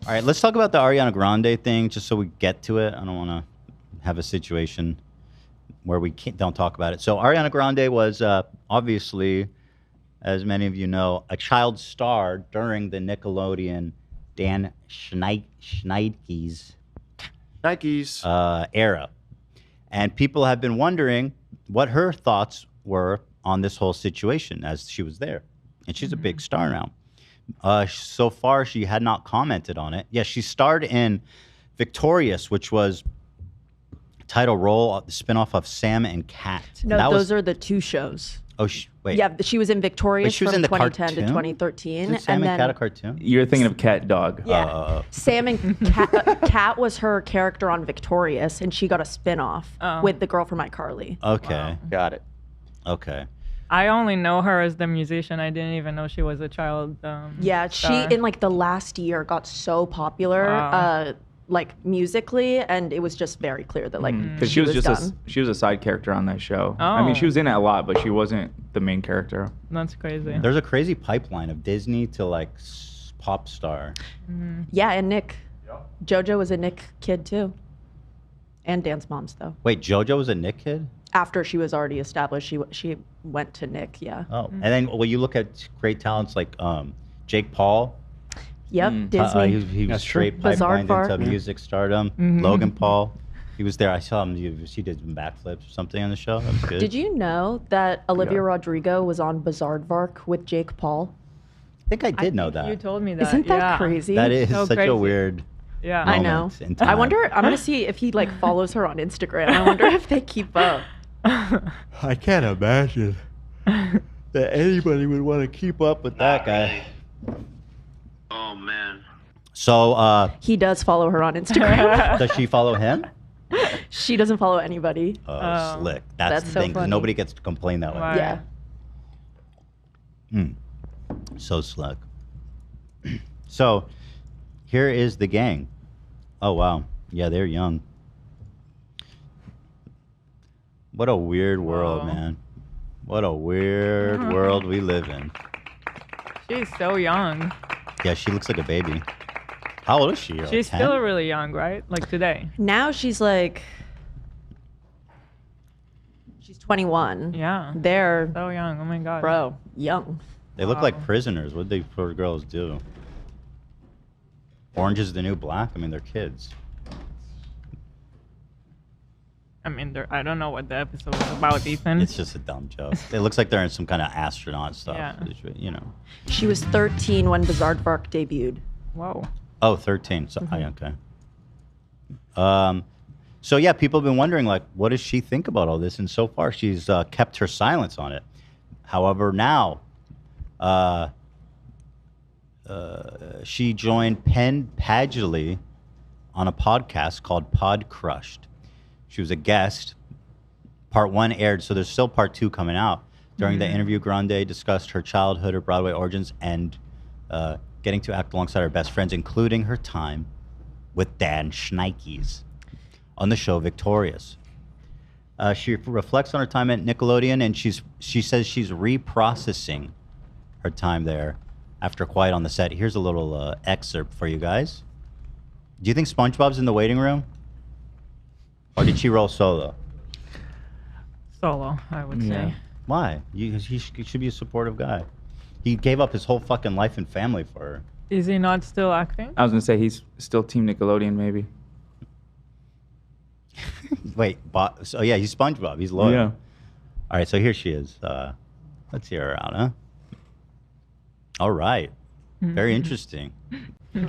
All right, let's talk about the Ariana Grande thing, just so we get to it. I don't want to have a situation where we don't talk about it. So Ariana Grande was obviously, as many of you know, a child star during the Nickelodeon Dan Schneidke's era. And people have been wondering what her thoughts were on this whole situation as she was there. And she's a big star now. So far, she had not commented on it. Yeah, she starred in Victorious, which was title role, the spinoff of Sam and Cat. No, those are the two shows. Oh, wait. Yeah, she was in Victorious she was from in the 2010 cartoon? to 2013. Is Sam and Cat a cartoon? You're thinking of Cat Dog. Yeah. Sam and Cat was her character on Victorious, and she got a spinoff with the girl from iCarly. Okay. Wow. Got it. Okay. I only know her as the musician. I didn't even know she was a child. Yeah, star. she in like the last year got so popular, like musically, and it was just very clear that like Because she was just she was a side character on that show. I mean, she was in it a lot, but she wasn't the main character. That's crazy. There's a crazy pipeline of Disney to like pop star. Yeah, and Nick. Yep. JoJo was a Nick kid too, and Dance Moms though. Wait, JoJo was a Nick kid? After she was already established, she went to Nick. Yeah. Oh, and then well, you look at great talents like Jake Paul. Yep, Disney. He was straight Bizarre pipelined Park. into music stardom. Logan Paul, he was there. I saw him. He did some backflips or something on the show. That was good. Did you know that Olivia Rodrigo was on Bizarrevark with Jake Paul? I think I did know that. You told me that. Isn't that crazy? That is So such crazy. a weird. Yeah. I know. in time. I wonder. I'm gonna see if he like follows her on Instagram. I wonder if they keep up. I can't imagine that anybody would want to keep up with that guy. Oh man. So He does follow her on Instagram. does she follow him? She doesn't follow anybody. Oh, slick. That's the so thing. 'Cause funny. nobody gets to complain that way. Right. Yeah. So slick. So here is the gang. Oh wow. Yeah, they're young. What a weird world, man. What a weird world we live in. She's so young. Yeah, she looks like a baby. How old is she? Like She's 10? still really young, right? Like today. Now she's like, she's 21. Yeah. They're So young. Oh my God. bro, young. They look like prisoners. What do they poor girls do? Orange is the new black? I mean, they're kids. I mean, I don't know what the episode was about, Ethan. It's just a dumb joke. It looks like they're in some kind of astronaut stuff. Yeah. You know. She was 13 when Bizarrevark debuted. Whoa. Oh, 13. So, okay. So yeah, people have been wondering, like, what does she think about all this? And so far, she's kept her silence on it. However, now, she joined Penn Badgley on a podcast called Pod Crushed. She was a guest. Part 1 aired, so there's still part 2 coming out. During the interview, Grande discussed her childhood, her Broadway origins, and getting to act alongside her best friends, including her time with Dan Schneidke's on the show Victorious. She reflects on her time at Nickelodeon, and she says she's reprocessing her time there after Quiet on the Set. Here's a little excerpt for you guys. Do you think SpongeBob's in the waiting room? Or did she roll solo? Solo, I would say. Why? He should be a supportive guy. He gave up his whole fucking life and family for her. Is he not still acting? I was gonna say he's still Team Nickelodeon, maybe. Wait, so yeah, he's SpongeBob. He's loyal. Yeah. All right, so here she is. Let's hear her out, huh? All right. Very interesting.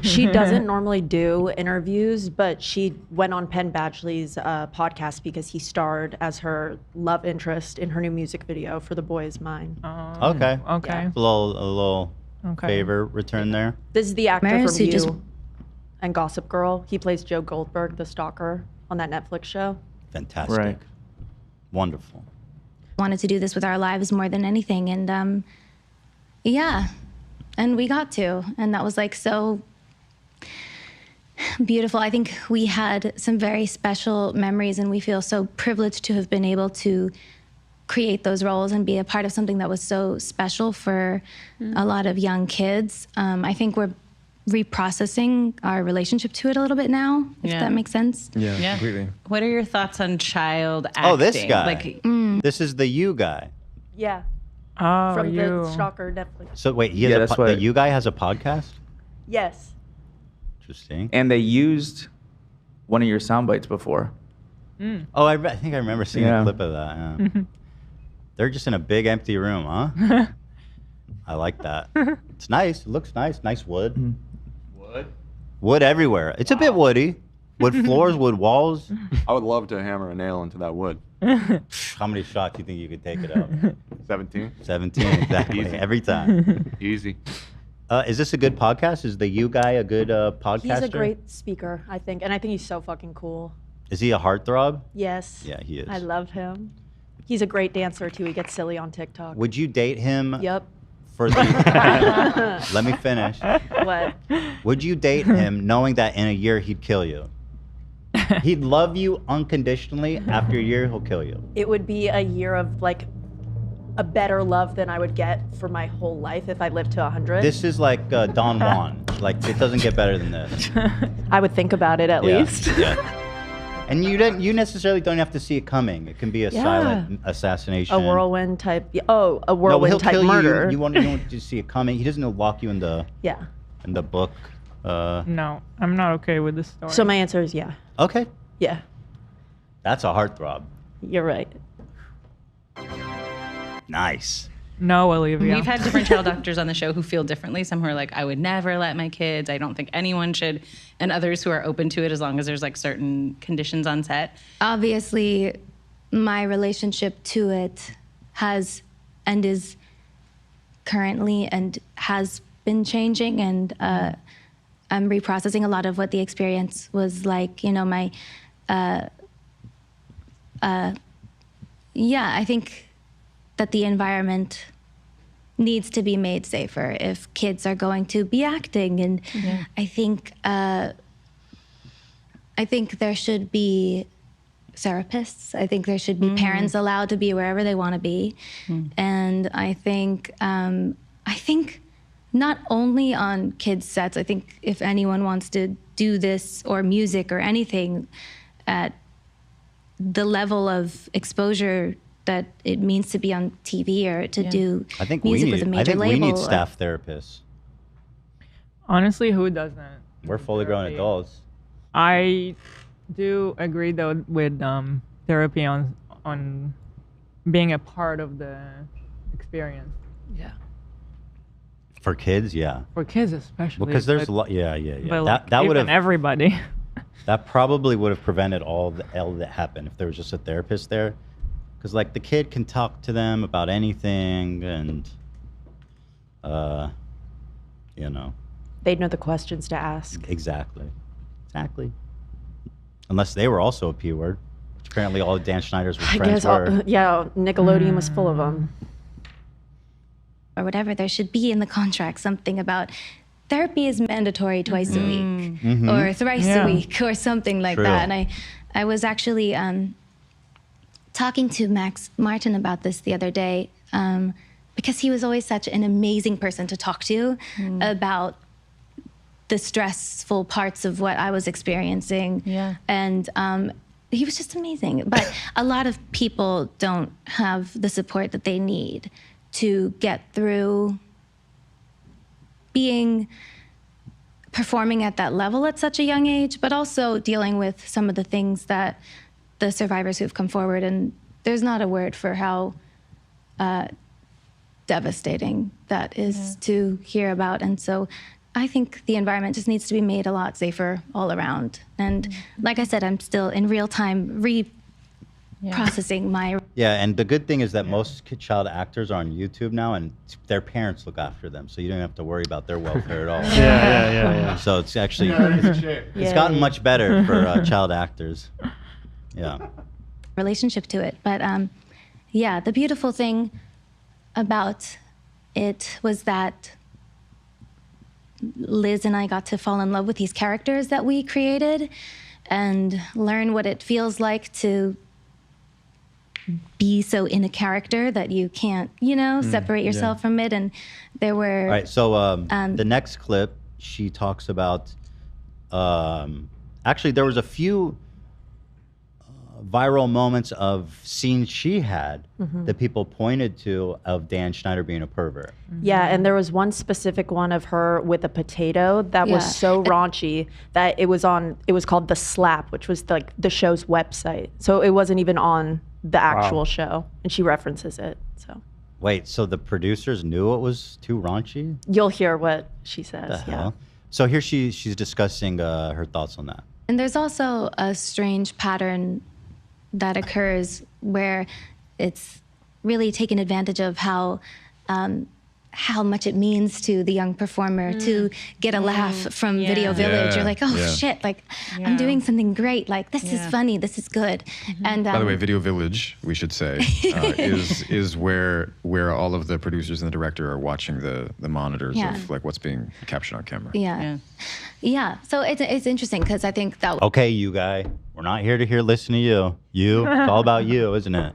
She doesn't normally do interviews, but she went on Penn Badgley's podcast because he starred as her love interest in her new music video for The Boy Is Mine. Okay. Okay. Yeah. A little Okay. favor return there. This is the actor Maris, from who just- You and Gossip Girl. He plays Joe Goldberg, the stalker, on that Netflix show. Fantastic. Right. Wonderful. Wanted to do this with our lives more than anything. And yeah, and we got to. And that was like so beautiful. I think we had some very special memories, and we feel so privileged to have been able to create those roles and be a part of something that was so special for a lot of young kids. I think we're reprocessing our relationship to it a little bit now, if that makes sense. Yeah, completely. What are your thoughts on child acting? Oh, this guy. Like, This is the You guy. Yeah. Oh, From you. the Stalker Netflix. So wait, the You guy has a podcast? Yes. Interesting. And they used one of your sound bites before. Oh, I think I remember seeing a clip of that. Yeah. They're just in a big empty room, huh? I like that. It's nice. It looks nice. Nice wood. Wood everywhere. It's a bit woody. Wood floors, wood walls. I would love to hammer a nail into that wood. How many shots do you think you could take it out? 17. 17, exactly. Easy. Every time. Easy. Is this a good podcast? Is the You guy a good podcaster? He's a great speaker, I think. And I think he's so fucking cool. Is he a heartthrob? Yes. Yeah, he is. I love him. He's a great dancer, too. He gets silly on TikTok. Would you date him? Yep. For the, let me finish. What? Would you date him knowing that in a year he'd kill you? He'd love you unconditionally. After a year, he'll kill you. It would be a year of like a better love than I would get for my whole life if I lived to 100. This is like Don Juan. Like, it doesn't get better than this. I would think about it at least. Yeah. And you necessarily don't have to see it coming. It can be a silent assassination. A whirlwind type. A No, whirlwind he'll type kill murder. you. You want to see it coming. He doesn't lock you in the book. No, I'm not okay with this story. So my answer is yeah. Okay. Yeah. That's a heartthrob. You're right. Nice. No, Olivia. we've had different child doctors on the show who feel differently. Some who are like, I would never let my kids. I don't think anyone should. And others who are open to it as long as there's like certain conditions on set. Obviously, my relationship to it has and is currently and has been changing, and I'm reprocessing a lot of what the experience was like. You know, I think that the environment needs to be made safer if kids are going to be acting, and I think there should be therapists. I think there should be parents allowed to be wherever they want to be, and I think not only on kids' sets. I think if anyone wants to do this or music or anything at the level of exposure that it means to be on TV or to do music with a major label. we need staff therapists. Honestly, who doesn't? We're fully grown adults. I do agree though with therapy on being a part of the experience. Yeah. For kids, yeah. For kids especially. Because there's a lot. Yeah. But That would have everybody. That probably would have prevented all that happened if there was just a therapist there. Because like the kid can talk to them about anything, and They'd know the questions to ask. Exactly. Unless they were also a P word, which apparently all the Dan Schneiders were friends were. Nickelodeon was full of them. Or whatever, there should be in the contract something about therapy is mandatory twice a week or thrice a week or something like that. And I was actually talking to Max Martin about this the other day because he was always such an amazing person to talk to about the stressful parts of what I was experiencing. Yeah. And he was just amazing. But a lot of people don't have the support that they need to get through performing at that level at such a young age, but also dealing with some of the things that the survivors who've come forward, and there's not a word for how devastating that is to hear about. And so I think the environment just needs to be made a lot safer all around. And like I said, I'm still in real time processing my... Yeah, and the good thing is that most child actors are on YouTube now, and their parents look after them, so you don't have to worry about their welfare at all. Yeah. So it's actually... it's gotten much better for child actors. Yeah. Relationship to it. But the beautiful thing about it was that Liz and I got to fall in love with these characters that we created and learn what it feels like to be so in a character that you can't, separate yourself from it. And there were... All right, so the next clip, she talks about. Actually, there was a few viral moments of scenes she had that people pointed to of Dan Schneider being a pervert. Yeah, and there was one specific one of her with a potato that was so raunchy that it was called The Slap, which was like the show's website. So it wasn't even on the actual show, and she references it. So wait, so the producers knew it was too raunchy? You'll hear what she says. The hell? So here she's discussing her thoughts on that. And there's also a strange pattern that occurs where it's really taken advantage of how much it means to the young performer to get a laugh from Video Village. You're like, oh shit, like I'm doing something great. Like this is funny, this is good. And by the way, Video Village, we should say, is where all of the producers and the director are watching the monitors of like what's being captured on camera. Yeah. So it's interesting because I think that. Okay, you guy, we're not here to listen to you. It's all about you, isn't it?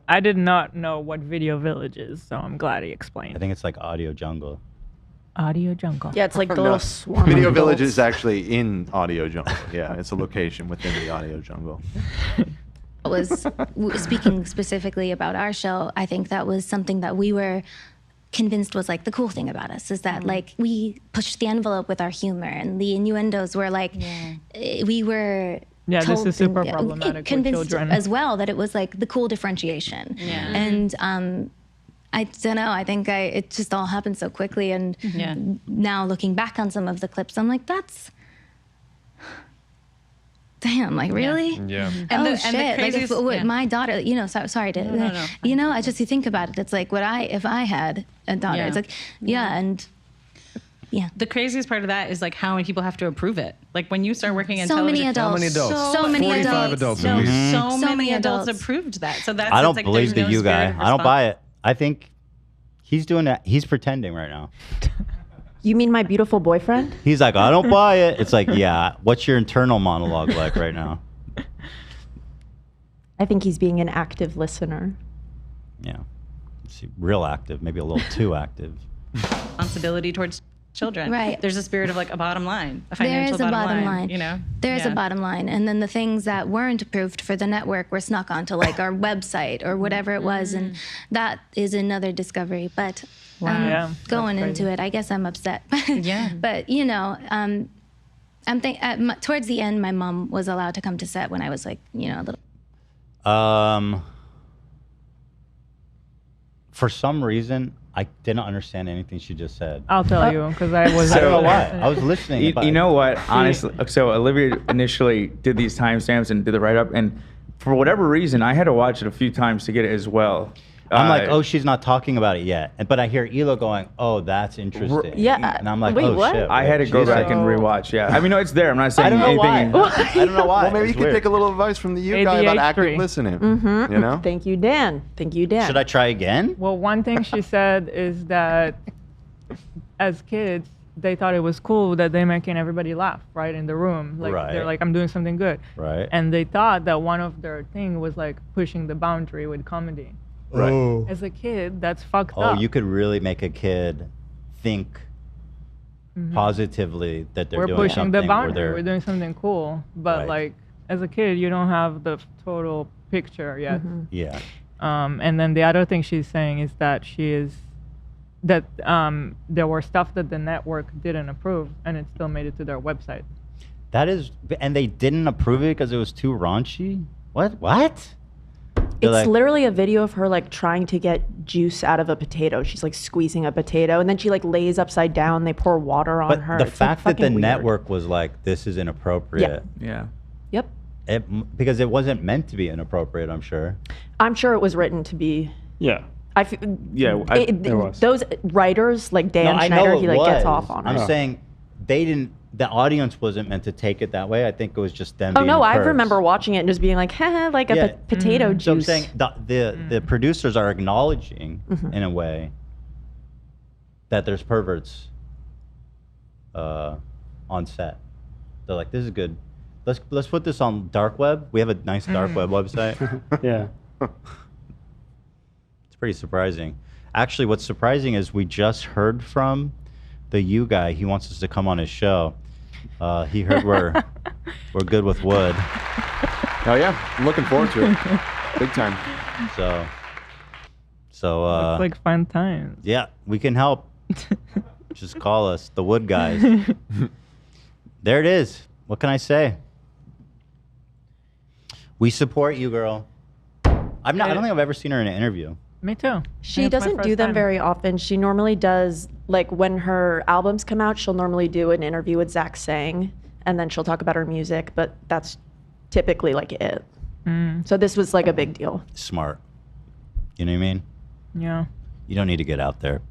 I did not know what Video Village is, so I'm glad he explained. I think it's like Audio Jungle. Audio Jungle. Yeah, it's like the little swarm. Video Village is actually in Audio Jungle. Yeah, it's a location within the Audio Jungle. Was speaking specifically about our show, I think that was something that we were convinced was like the cool thing about us is that like we pushed the envelope with our humor and the innuendos were like we were this is super problematic with children as well, that it was like the cool differentiation. And I don't know, I think it just all happened so quickly, and now looking back on some of the clips, I'm like, that's damn, like really? And And shit, like if my daughter, you know, sorry to, you know, I just, you think about it, it's like if I had a daughter, it's like, and the craziest part of that is like how many people have to approve it. Like when you start working in so television, many adults, so many 45 adults, adults. so many adults approved that. So that's I don't like, believe the there's no you guy. spirit of I don't buy it. I think he's doing that. He's pretending right now. You mean my beautiful boyfriend? He's like, I don't buy it. It's like, yeah. What's your internal monologue like right now? I think he's being an active listener. Yeah. Let's see, real active, maybe a little too active. Responsibility towards children. Right. There's a spirit of like a bottom line, a there financial is a bottom line. You know, there's a bottom line, and then the things that weren't approved for the network were snuck onto like our website or whatever it was, and that is another discovery. But going into it, I guess I'm upset. But you know, towards the end, my mom was allowed to come to set when I was like, you know, a little. For some reason, I didn't understand anything she just said. I'll tell you, because I was. I don't know why. I was listening. You know what? Honestly, so Olivia initially did these timestamps and did the write-up, and for whatever reason, I had to watch it a few times to get it as well. I'm like, oh, she's not talking about it yet. But I hear Elo going, oh, that's interesting. Yeah. And I'm like, wait, oh, what? shit. I had to go back and rewatch. Yeah. I mean, no, it's there. I'm not saying I don't know anything. why. I don't know why. Well, maybe you It's could weird. take a little advice from the you guy about active listening. You know? Thank you, Dan. Thank you, Dan. Should I try again? Well, one thing she said is that as kids, they thought it was cool that they're making everybody laugh, right, in the room. Like, they're like, I'm doing something good. Right. And they thought that one of their thing was like pushing the boundary with comedy. Right. As a kid, that's fucked Oh, up. you could really make a kid think positively that they're We're doing pushing something. the boundary. We're doing something cool. But like, as a kid, you don't have the total picture yet. Yeah. And then the other thing she's saying is that there were stuff that the network didn't approve, and it still made it to their website. That is, and they didn't approve it because it was too raunchy? What? It's like, literally a video of her like trying to get juice out of a potato. She's like squeezing a potato, and then she like lays upside down. They pour water on her. The It's, fact like, that the fucking weird. network was like, this is inappropriate. Yeah. Yep. Because it wasn't meant to be inappropriate, I'm sure. I'm sure it was written to be. Yeah. It was. Those writers like Dan I Schneider, know he it like gets was. off on it. I'm saying they didn't. The audience wasn't meant to take it that way. I think it was just them. Oh being no, I pervs. remember watching it and just being like, haha, like a potato juice. So I'm saying the producers are acknowledging in a way that there's perverts on set. They're like, this is good. Let's put this on dark web. We have a nice dark web website. Yeah. It's pretty surprising. Actually, what's surprising is we just heard from the U guy. He wants us to come on his show. He heard we're good with wood. Oh yeah, I'm looking forward to it. Big time. So looks like fun times. Yeah, we can help. Just call us, the wood guys. There it is. What can I say? We support you, girl. I don't think I've ever seen her in an interview. Me too. She doesn't do them very often. She normally does, like when her albums come out, she'll normally do an interview with Zach Sang, and then she'll talk about her music, but that's typically like it. So this was like a big deal. Smart. You know what I mean? Yeah. You don't need to get out there.